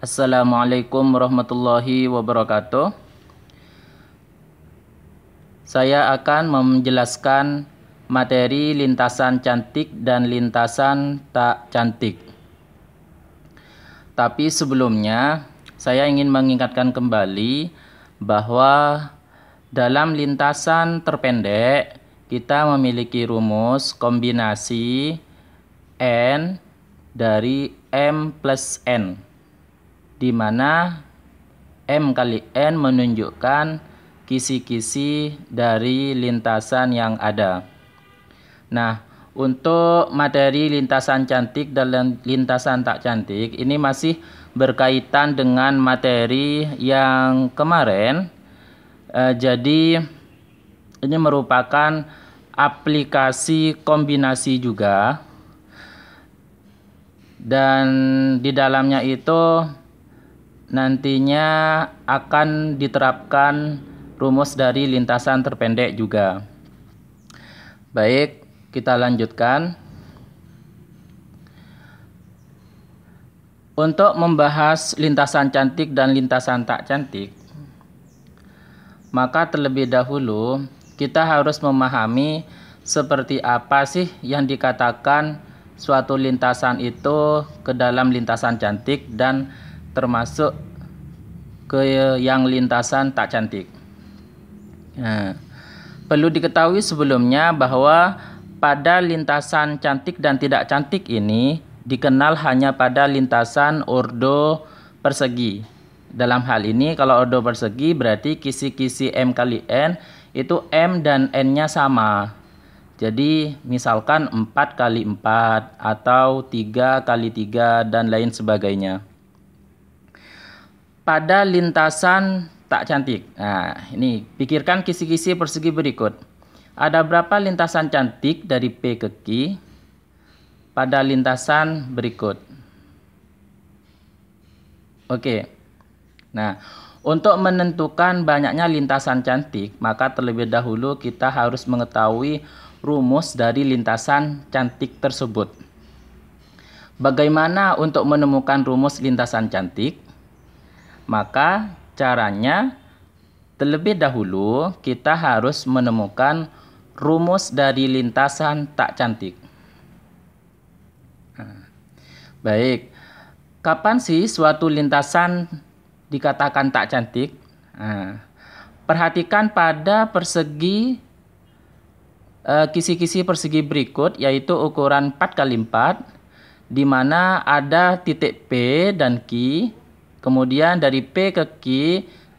Assalamualaikum warahmatullahi wabarakatuh. Saya akan menjelaskan materi lintasan cantik dan lintasan tak cantik. Tapi sebelumnya, saya ingin mengingatkan kembali bahwa dalam lintasan terpendek, kita memiliki rumus kombinasi N dari M plus N, di mana M kali N menunjukkan kisi-kisi dari lintasan yang ada. Nah, untuk materi lintasan cantik dan lintasan tak cantik, ini masih berkaitan dengan materi yang kemarin. Jadi, ini merupakan aplikasi kombinasi juga. Dan di dalamnya itu nantinya akan diterapkan rumus dari lintasan terpendek juga. Baik, kita lanjutkan. Untuk membahas lintasan cantik dan lintasan tak cantik, maka terlebih dahulu kita harus memahami seperti apa sih yang dikatakan suatu lintasan itu ke dalam lintasan cantik dan termasuk ke yang lintasan tak cantik. Nah, perlu diketahui sebelumnya bahwa pada lintasan cantik dan tidak cantik ini dikenal hanya pada lintasan ordo persegi. Dalam hal ini kalau ordo persegi berarti kisi-kisi M kali N itu M dan N-nya sama. Jadi misalkan 4 kali 4 atau 3 kali 3 dan lain sebagainya. Pada lintasan tak cantik. Nah, ini pikirkan kisi-kisi persegi berikut. Ada berapa lintasan cantik dari P ke Q pada lintasan berikut? Oke. Nah, untuk menentukan banyaknya lintasan cantik, maka terlebih dahulu kita harus mengetahui rumus dari lintasan cantik tersebut. Bagaimana untuk menemukan rumus lintasan cantik? Maka caranya terlebih dahulu kita harus menemukan rumus dari lintasan tak cantik. Baik, kapan sih suatu lintasan dikatakan tak cantik? Perhatikan pada persegi kisi-kisi persegi berikut, yaitu ukuran 4 kali 4, di mana ada titik P dan Q. Kemudian dari P ke Q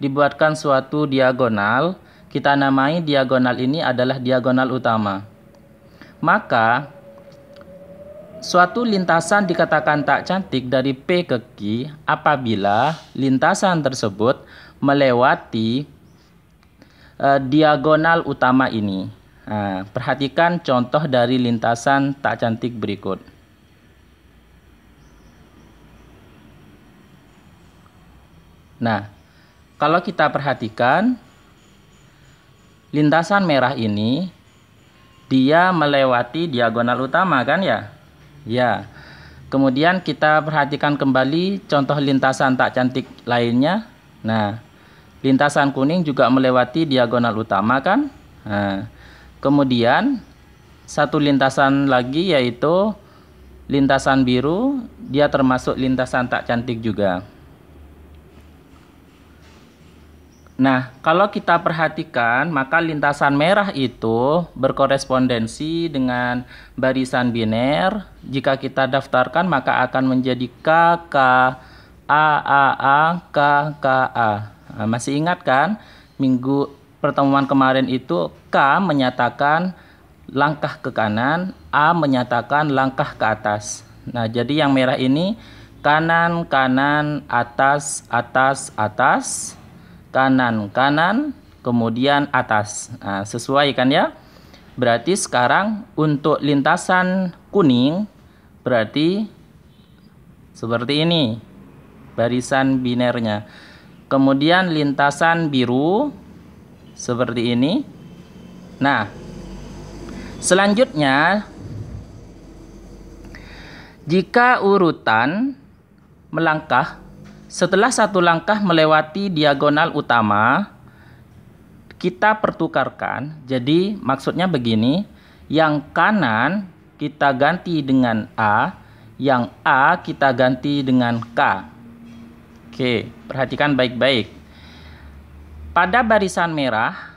dibuatkan suatu diagonal. Kita namai diagonal ini adalah diagonal utama. Maka suatu lintasan dikatakan tak cantik dari P ke Q apabila lintasan tersebut melewati diagonal utama ini. Perhatikan contoh dari lintasan tak cantik berikut. Nah, kalau kita perhatikan lintasan merah ini dia melewati diagonal utama kan ya? Ya. Kemudian kita perhatikan kembali contoh lintasan tak cantik lainnya. Nah, lintasan kuning juga melewati diagonal utama kan? Nah, kemudian satu lintasan lagi yaitu lintasan biru, dia termasuk lintasan tak cantik juga. Nah, kalau kita perhatikan, maka lintasan merah itu berkorespondensi dengan barisan biner. Jika kita daftarkan, maka akan menjadi K, K, A, K, K, A. Nah, masih ingat kan? Minggu pertemuan kemarin itu K menyatakan langkah ke kanan, A menyatakan langkah ke atas. Nah, jadi yang merah ini kanan, kanan, atas, atas, atas, kanan, kanan, kemudian atas. Nah, sesuai kan ya? Berarti sekarang untuk lintasan kuning berarti seperti ini barisan binernya. Kemudian lintasan biru seperti ini. Nah, selanjutnya jika urutan melangkah Setelah satu langkah melewati diagonal utama, kita pertukarkan. Jadi maksudnya begini, yang kanan kita ganti dengan A, yang A kita ganti dengan K. Oke, perhatikan baik-baik. Pada barisan merah,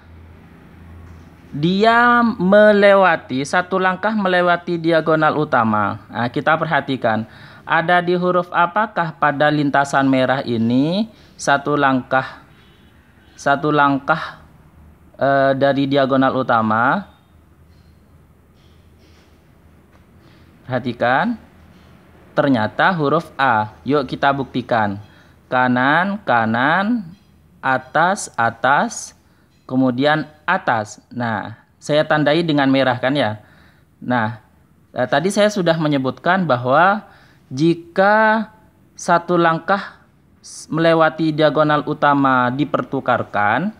dia melewati satu langkah melewati diagonal utama. Nah, kita perhatikan, ada di huruf apakah pada lintasan merah ini satu langkah dari diagonal utama. Perhatikan, ternyata huruf A. Yuk kita buktikan. Kanan, kanan, atas, atas, kemudian atas. Nah, saya tandai dengan merah kan ya. Nah, tadi saya sudah menyebutkan bahwa jika satu langkah melewati diagonal utama dipertukarkan,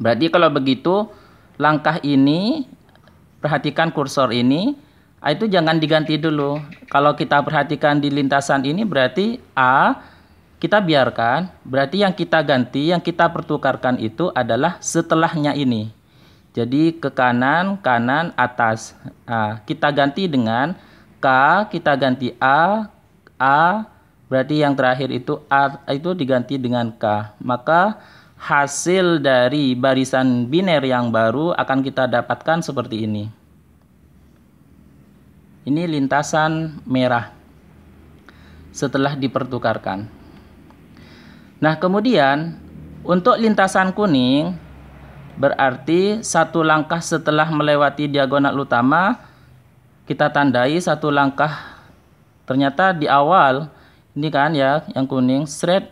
berarti kalau begitu langkah ini, perhatikan kursor ini, itu jangan diganti dulu. Kalau kita perhatikan di lintasan ini berarti A kita biarkan, berarti yang kita ganti, yang kita pertukarkan itu adalah setelahnya ini. Jadi ke kanan, kanan, atas. Nah, kita ganti dengan K, kita ganti A, berarti yang terakhir itu A itu diganti dengan K. Maka hasil dari barisan biner yang baru akan kita dapatkan seperti ini. Ini lintasan merah setelah dipertukarkan. Nah, kemudian untuk lintasan kuning berarti satu langkah setelah melewati diagonal utama kita tandai satu langkah. Ternyata di awal ini kan ya yang kuning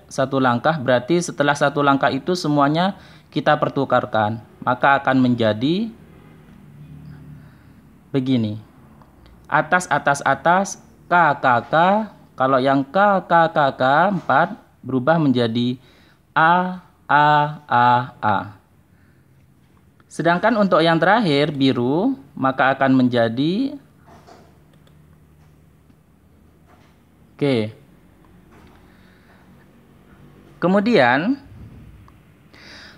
satu langkah, berarti setelah satu langkah itu semuanya kita pertukarkan. Maka akan menjadi begini. Atas, atas, atas, K, K, K. Kalau yang K, K, K, K 4 berubah menjadi A, A. Sedangkan untuk yang terakhir biru, maka akan menjadi Oke. Kemudian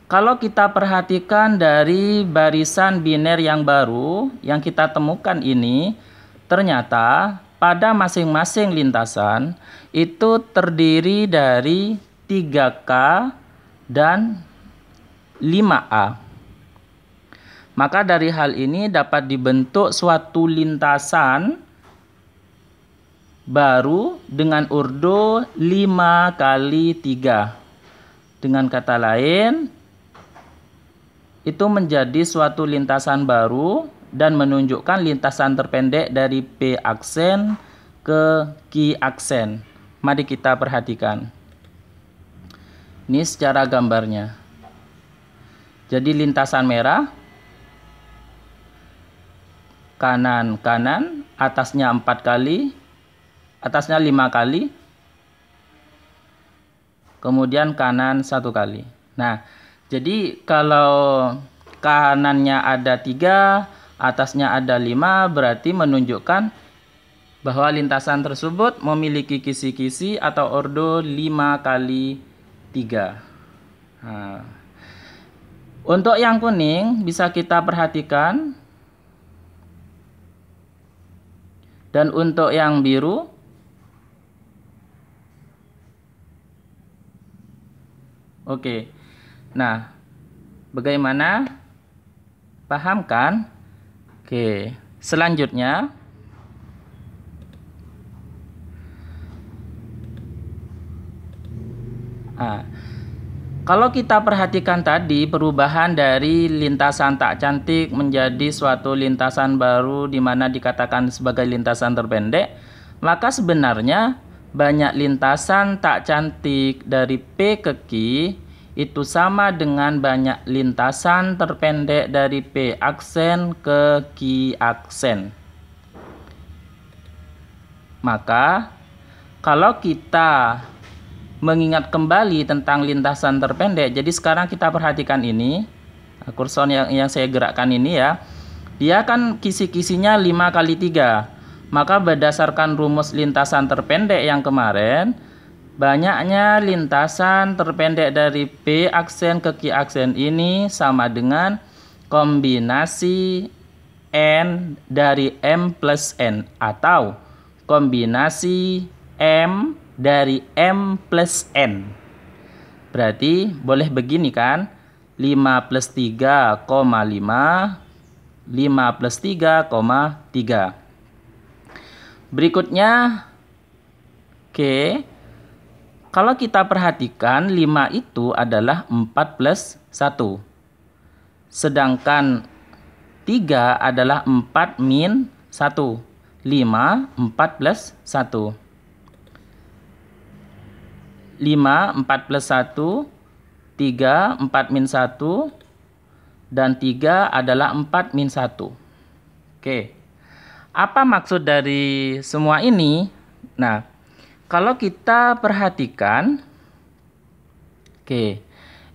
kalau kita perhatikan dari barisan biner yang baru yang kita temukan ini, ternyata pada masing-masing lintasan itu terdiri dari 3K dan 5A. Maka dari hal ini dapat dibentuk suatu lintasan baru dengan urdo 5 kali 3. Dengan kata lain, itu menjadi suatu lintasan baru dan menunjukkan lintasan terpendek dari P aksen ke Q aksen. Mari kita perhatikan. Ini secara gambarnya. Jadi lintasan merah, kanan-kanan, atasnya 4 kali, atasnya 5 kali, kemudian kanan 1 kali. Nah, jadi kalau kanannya ada 3, atasnya ada 5, berarti menunjukkan bahwa lintasan tersebut memiliki kisi-kisi atau ordo 5 kali 3. Nah, untuk yang kuning bisa kita perhatikan. Dan untuk yang biru, oke. Nah, bagaimana? Paham kan? Oke, selanjutnya kalau kita perhatikan tadi perubahan dari lintasan tak cantik menjadi suatu lintasan baru di mana dikatakan sebagai lintasan terpendek, maka sebenarnya banyak lintasan tak cantik dari P ke Q itu sama dengan banyak lintasan terpendek dari P aksen ke Q aksen. Maka kalau kita mengingat kembali tentang lintasan terpendek, jadi sekarang kita perhatikan ini, kursor yang saya gerakkan ini ya, dia kan kisi-kisinya 5 kali 3. Maka berdasarkan rumus lintasan terpendek yang kemarin, Banyaknya lintasan terpendek dari P aksen ke Q aksen ini sama dengan kombinasi N dari M plus N atau kombinasi M dari M plus N. Berarti boleh begini kan? 5 plus 3, 5 plus 3, 3. Berikutnya, oke. Kalau kita perhatikan 5 itu adalah 4 plus 1. Sedangkan 3 adalah 4 min 1. 5, 4 plus 1. 5, 4 plus 1. 3, 4 min 1. Dan 3 adalah 4 min 1. Oke. Apa maksud dari semua ini? Nah, kalau kita perhatikan, oke,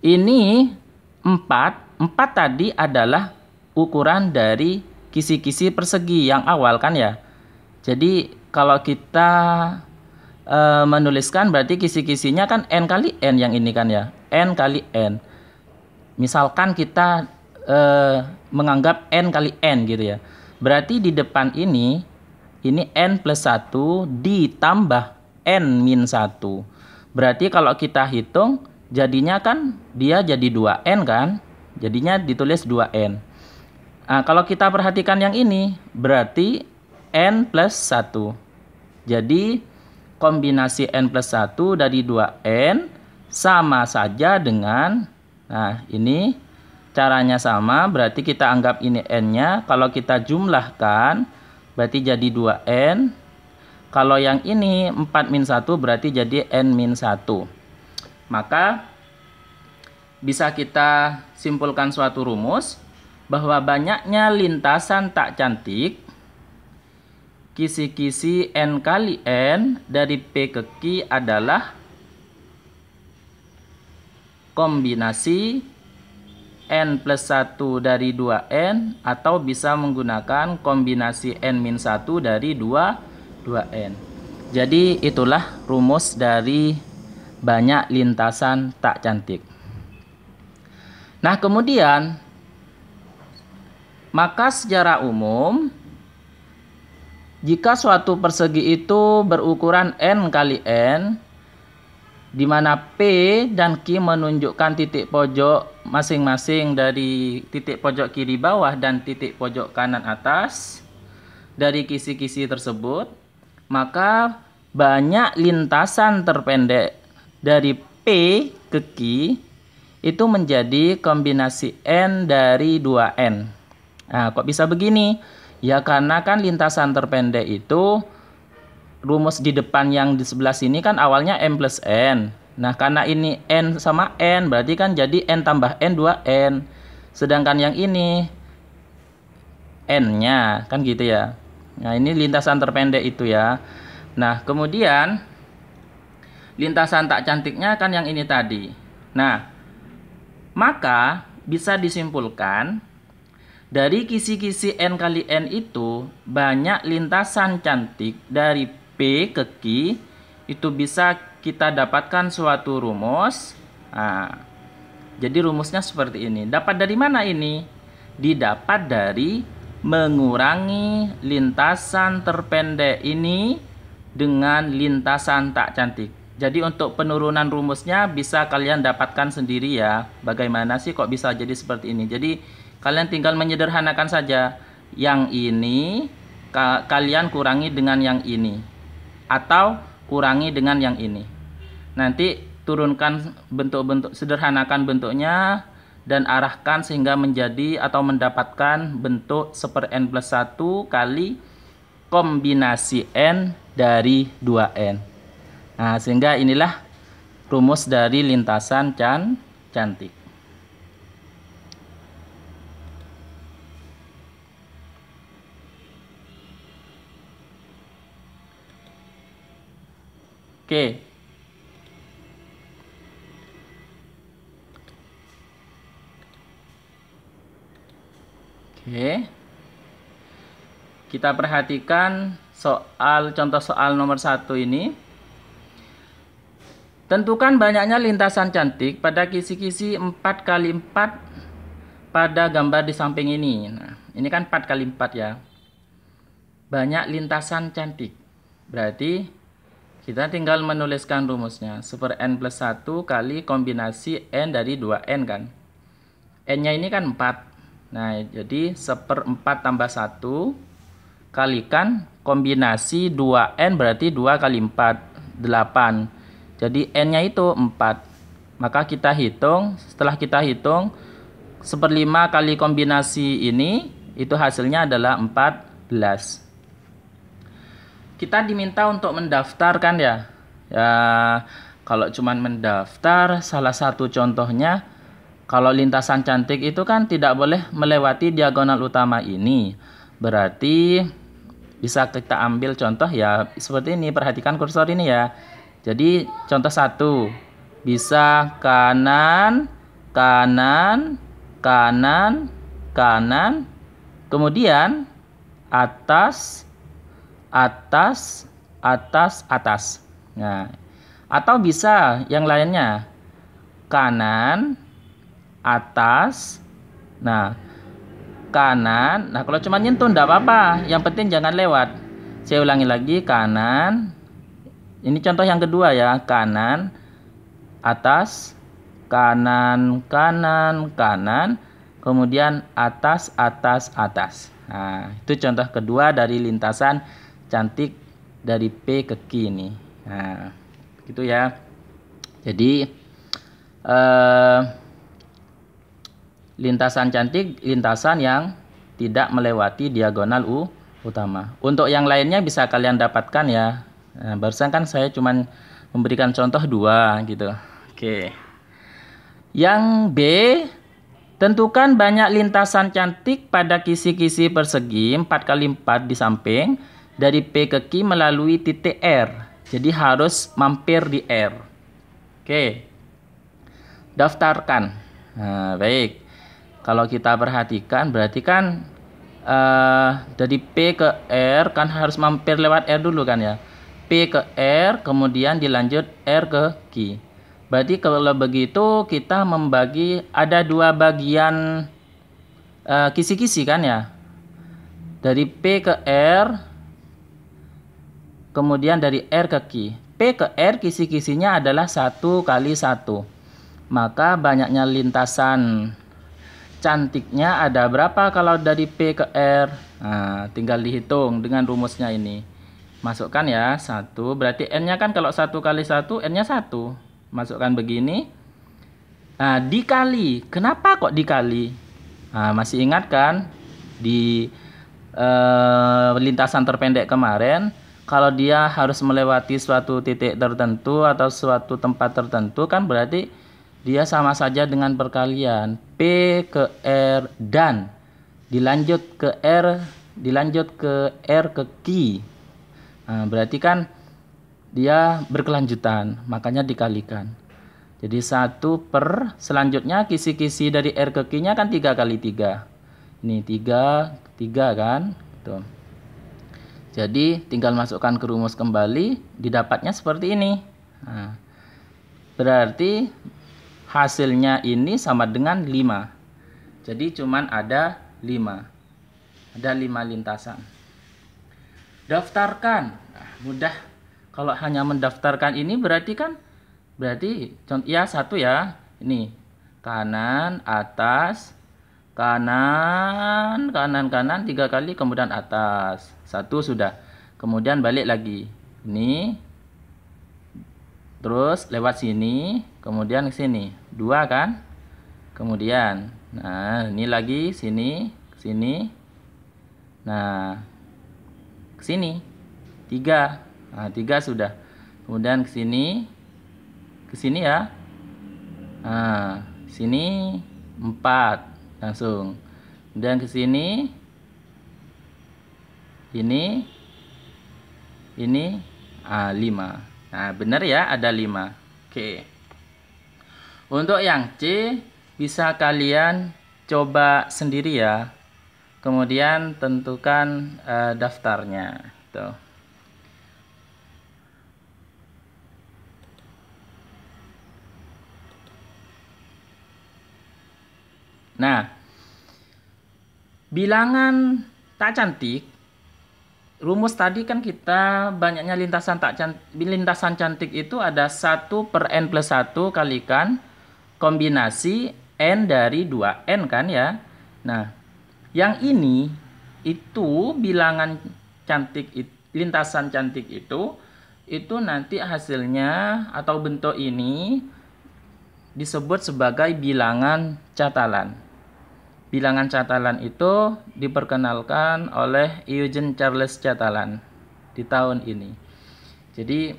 ini 4 tadi adalah ukuran dari kisi-kisi persegi yang awal kan ya. Jadi kalau kita menuliskan berarti kisi-kisinya kan N kali N yang ini kan ya. N kali N. Misalkan kita menganggap N kali N gitu ya. Berarti di depan ini N plus 1 ditambah N min 1. Berarti kalau kita hitung jadinya kan dia jadi 2N kan. Jadinya ditulis 2N. Nah, kalau kita perhatikan yang ini berarti N plus 1. Jadi kombinasi N plus 1 dari 2N sama saja dengan, nah ini caranya sama, berarti kita anggap ini N-nya. Kalau kita jumlahkan berarti jadi 2N. Kalau yang ini 4 min 1 berarti jadi N min 1. Maka bisa kita simpulkan suatu rumus bahwa banyaknya lintasan tak cantik kisi-kisi N kali N dari P ke Q adalah kombinasi N plus 1 dari 2N atau bisa menggunakan kombinasi N min 1 dari 2N. Jadi itulah rumus dari banyak lintasan tak cantik. Nah, kemudian maka secara umum jika suatu persegi itu berukuran N kali N, di mana P dan Q menunjukkan titik pojok masing-masing dari titik pojok kiri bawah dan titik pojok kanan atas dari kisi-kisi tersebut, maka banyak lintasan terpendek dari P ke Q itu menjadi kombinasi N dari 2N. Nah, kok bisa begini? Ya karena kan lintasan terpendek itu rumus di depan yang di sebelah sini kan awalnya M plus N. Nah, karena ini N sama N berarti kan jadi N tambah N 2N. Sedangkan yang ini N-nya kan gitu ya. Nah, ini lintasan terpendek itu ya. Nah, kemudian lintasan tak cantiknya kan yang ini tadi. Nah, maka bisa disimpulkan dari kisi-kisi N kali N itu banyak lintasan cantik dari P ke Q itu bisa kita dapatkan suatu rumus. Nah, jadi rumusnya seperti ini. Dapat dari mana ini? Didapat dari mengurangi lintasan terpendek ini dengan lintasan tak cantik. Jadi untuk penurunan rumusnya bisa kalian dapatkan sendiri ya. Bagaimana sih kok bisa jadi seperti ini? Jadi kalian tinggal menyederhanakan saja. Yang ini kalian kurangi dengan yang ini. Atau kurangi dengan yang ini. Nanti turunkan bentuk-bentuk, sederhanakan bentuknya dan arahkan sehingga menjadi atau mendapatkan bentuk 1/n plus 1 kali kombinasi N dari 2N. Nah, sehingga inilah rumus dari lintasan cantik. Oke. Kita perhatikan contoh soal nomor 1 ini. Tentukan banyaknya lintasan cantik pada kisi-kisi 4x4 pada gambar di samping ini. Nah, ini kan 4x4 ya. Banyak lintasan cantik. Berarti kita tinggal menuliskan rumusnya. Super N plus 1 kali kombinasi N dari 2N kan. N-nya ini kan 4. Nah, jadi 1/4 tambah 1 kalikan kombinasi 2N berarti 2 kali 4, 8. Jadi N-nya itu 4. Maka kita hitung, setelah kita hitung 1/5 kali kombinasi ini, itu hasilnya adalah 14. Kita diminta untuk mendaftarkan ya. Ya, kalau cuman mendaftar, salah satu contohnya, kalau lintasan cantik itu kan tidak boleh melewati diagonal utama ini. Berarti bisa kita ambil contoh ya seperti ini. Perhatikan kursor ini ya. Jadi contoh 1 bisa kanan, kanan, kanan, kanan, kemudian atas, atas, atas, atas. Nah, atau bisa yang lainnya kanan, atas, nah kanan. Nah kalau cuma nyentuh enggak apa-apa, yang penting jangan lewat. Saya ulangi lagi, kanan. Ini contoh yang kedua ya, kanan, atas, kanan, kanan, kanan, kemudian atas, atas, atas. Nah, itu contoh kedua dari lintasan cantik dari P ke Q ini. Nah, gitu ya. Jadi lintasan cantik, lintasan yang tidak melewati diagonal utama. Untuk yang lainnya bisa kalian dapatkan ya. Nah, barusan kan saya cuman memberikan contoh 2 gitu. Oke. Yang B, tentukan banyak lintasan cantik pada kisi-kisi persegi 4x4 di samping dari P ke Q melalui titik R. Jadi harus mampir di R. Oke. Daftarkan. Nah, baik. Kalau kita perhatikan berarti kan dari P ke R kan harus mampir lewat R dulu kan ya. P ke R kemudian dilanjut R ke Q. Berarti kalau begitu kita membagi ada 2 bagian kisi-kisi kan ya. Dari P ke R kemudian dari R ke Q. P ke R kisi-kisinya adalah 1 kali 1. Maka banyaknya lintasan cantiknya ada berapa kalau dari P ke R? Nah, tinggal dihitung dengan rumusnya ini. Masukkan ya, 1. Berarti N-nya kan kalau 1 kali 1, N-nya 1. Masukkan begini. Nah, dikali. Kenapa kok dikali? Nah, masih ingat kan? Di lintasan terpendek kemarin, kalau dia harus melewati suatu titik tertentu atau suatu tempat tertentu kan berarti dia sama saja dengan perkalian. P ke R dan dilanjut ke R, dilanjut ke R ke Q. Nah, berarti kan dia berkelanjutan, makanya dikalikan. Jadi 1 per selanjutnya kisi-kisi dari R ke Q-nya kan 3 kali 3. Ini 3, 3 kan? Tuh. Jadi tinggal masukkan ke rumus kembali, didapatnya seperti ini. Nah, berarti hasilnya ini sama dengan 5. Jadi cuman ada 5. Ada 5 lintasan. Daftarkan. Nah, mudah. Kalau hanya mendaftarkan ini berarti kan contoh ya 1 ya. Ini kanan, atas, kanan, kanan, kanan 3 kali kemudian atas. 1 sudah. Kemudian balik lagi. Ini terus lewat sini, kemudian ke sini. 2 kan? Kemudian nah, ini lagi sini, ke sini. Nah, ke sini 3. Nah, 3 sudah. Kemudian ke sini ya. Nah, sini 4 langsung. Kemudian ke sini. Ini 5. Nah, benar ya, ada 5. Oke. Untuk yang C bisa kalian coba sendiri ya. Kemudian tentukan daftarnya. Tuh. Nah, bilangan tak cantik, rumus tadi kan kita banyaknya lintasan cantik itu ada 1/n+1 kalikan kombinasi n dari 2n kan ya. Nah, yang ini itu bilangan cantik, lintasan cantik itu nanti hasilnya atau bentuk ini disebut sebagai bilangan catalan. Bilangan catalan itu diperkenalkan oleh Eugen Charles Catalan di tahun ini. Jadi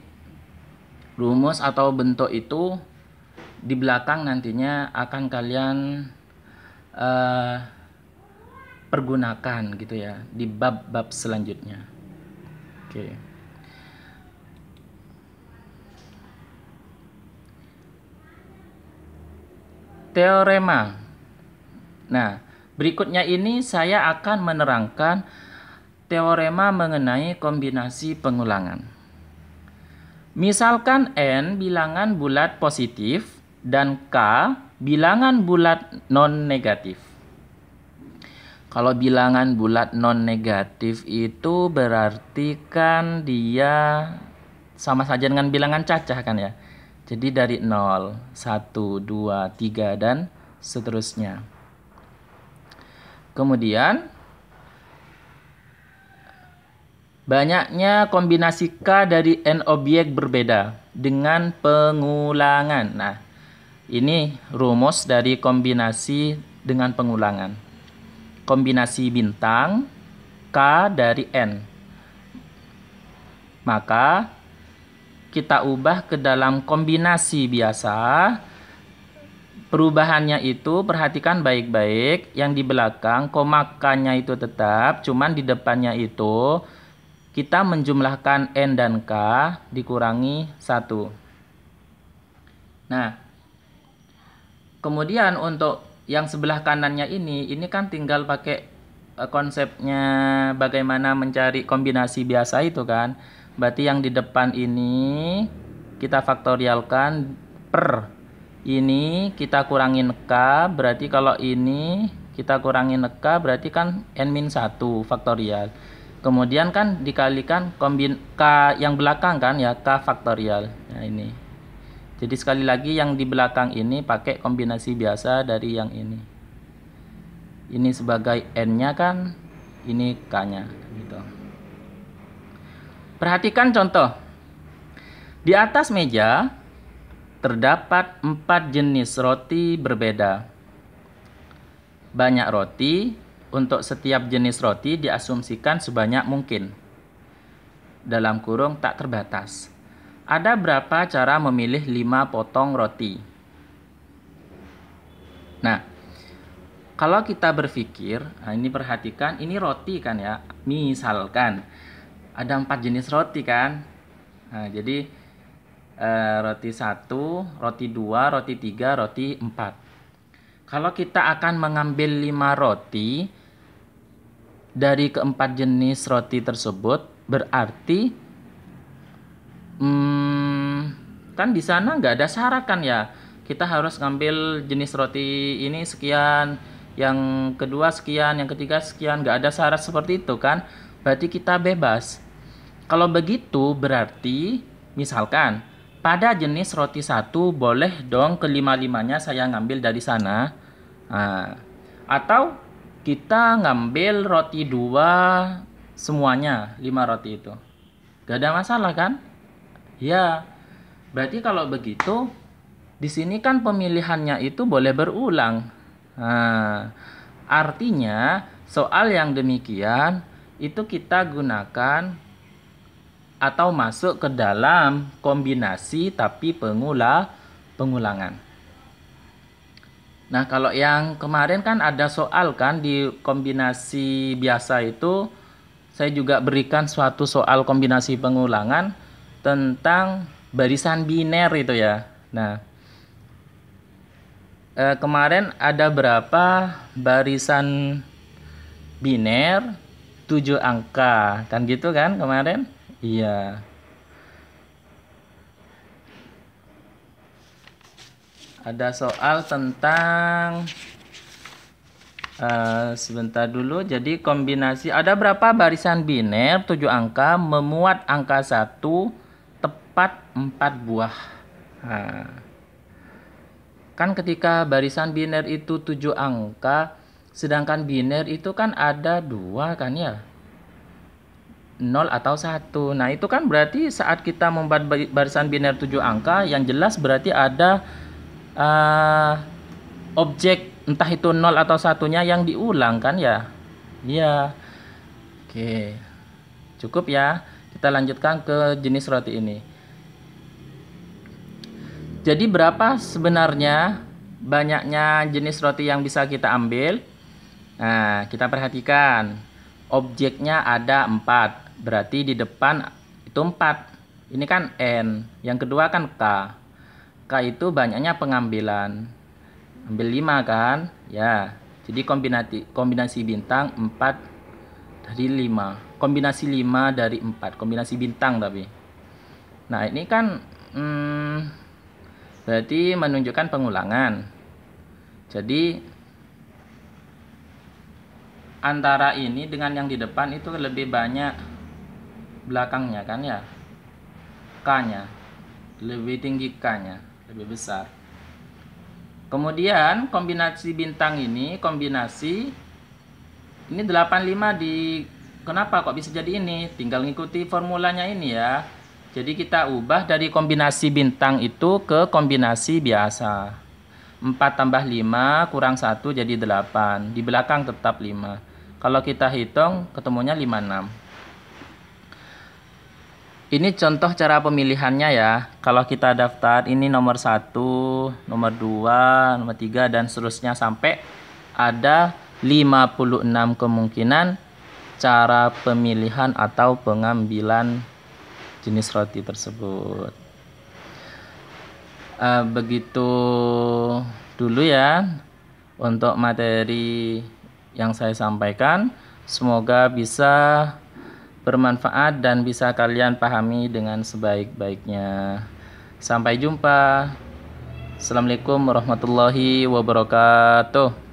rumus atau bentuk itu di belakang nantinya akan kalian pergunakan gitu ya di bab-bab selanjutnya. Oke. Teorema. Nah, berikutnya ini saya akan menerangkan teorema mengenai kombinasi pengulangan. Misalkan n bilangan bulat positif dan k bilangan bulat non-negatif. Kalau bilangan bulat non-negatif itu berarti kan dia sama saja dengan bilangan cacah kan ya. Jadi dari 0, 1, 2, 3 dan seterusnya. Kemudian banyaknya kombinasi K dari n objek berbeda dengan pengulangan. Nah, ini rumus dari kombinasi dengan pengulangan. Kombinasi bintang K dari n. Maka kita ubah ke dalam kombinasi biasa. Perubahannya itu perhatikan baik-baik, yang di belakang koma K-nya itu tetap, cuman di depannya itu kita menjumlahkan n dan k dikurangi 1. Nah, kemudian untuk yang sebelah kanannya ini kan tinggal pakai konsepnya bagaimana mencari kombinasi biasa itu kan. Berarti yang di depan ini kita faktorialkan per ini kita kurangin k, berarti kalau ini kita kurangin k berarti kan n-1 faktorial. Kemudian kan dikalikan k yang belakang kan ya, k faktorial. Nah ini. Jadi sekali lagi yang di belakang ini pakai kombinasi biasa dari yang ini. Ini sebagai n-nya kan, ini k-nya gitu. Perhatikan contoh. Di atas meja terdapat 4 jenis roti berbeda. Banyak roti, untuk setiap jenis roti diasumsikan sebanyak mungkin. Dalam kurung tak terbatas. Ada berapa cara memilih 5 potong roti? Nah, kalau kita berpikir, nah ini perhatikan, ini roti kan ya. Misalkan ada 4 jenis roti kan. Nah, jadi roti 1, roti 2, roti 3, roti 4. Kalau kita akan mengambil 5 roti dari keempat jenis roti tersebut, berarti kan di sana nggak ada syarat kan ya. Kita harus ngambil jenis roti ini sekian, yang kedua sekian, yang ketiga sekian, nggak ada syarat seperti itu kan. Berarti kita bebas. Kalau begitu berarti misalkan pada jenis roti 1 boleh dong kelima-limanya saya ngambil dari sana. Nah, atau kita ngambil roti 2 semuanya, 5 roti itu. Gak ada masalah kan? Ya. Berarti kalau begitu di sini kan pemilihannya itu boleh berulang. Nah, artinya soal yang demikian itu kita gunakan atau masuk ke dalam kombinasi tapi pengulangan. Nah, kalau yang kemarin kan ada soal kan di kombinasi biasa itu, saya juga berikan suatu soal kombinasi pengulangan tentang barisan biner itu ya. Nah, kemarin ada berapa barisan biner? 7 angka, kan gitu kan kemarin? Iya. Ada soal tentang Sebentar dulu. Jadi kombinasi ada berapa barisan biner 7 angka memuat angka 1 tepat 4 buah. Nah, kan ketika barisan biner itu 7 angka, sedangkan biner itu kan ada 2 kan ya. 0 atau 1. Nah, itu kan berarti saat kita membuat barisan biner 7 angka, yang jelas berarti ada objek entah itu 0 atau satunya yang diulang kan ya. Iya. Oke. Cukup ya. Kita lanjutkan ke jenis roti ini. Jadi berapa sebenarnya banyaknya jenis roti yang bisa kita ambil? Nah, kita perhatikan. Objeknya ada 4. Berarti di depan itu 4. Ini kan N. Yang kedua kan K. K itu banyaknya pengambilan. Ambil 5 kan? Ya. Jadi kombinasi bintang 4 dari 5. Kombinasi 5 dari 4. Kombinasi bintang tapi. Nah, ini kan berarti menunjukkan pengulangan. Jadi antara ini dengan yang di depan itu lebih banyak belakangnya kan ya. K-nya. Lebih tinggi K-nya. Lebih besar. Kemudian kombinasi bintang ini ini 85 di kenapa kok bisa jadi ini? Tinggal ngikuti formulanya ini ya. Jadi kita ubah dari kombinasi bintang itu ke kombinasi biasa. 4 tambah 5 kurang 1 jadi 8. Di belakang tetap 5. Kalau kita hitung ketemunya 56. Ini contoh cara pemilihannya ya. Kalau kita daftar ini nomor 1, nomor 2, nomor 3 dan seterusnya sampai ada 56 kemungkinan cara pemilihan atau pengambilan jenis roti tersebut. Begitu dulu ya untuk materi yang saya sampaikan. Semoga bisa bermanfaat dan bisa kalian pahami dengan sebaik-baiknya. Sampai jumpa. Assalamualaikum warahmatullahi wabarakatuh.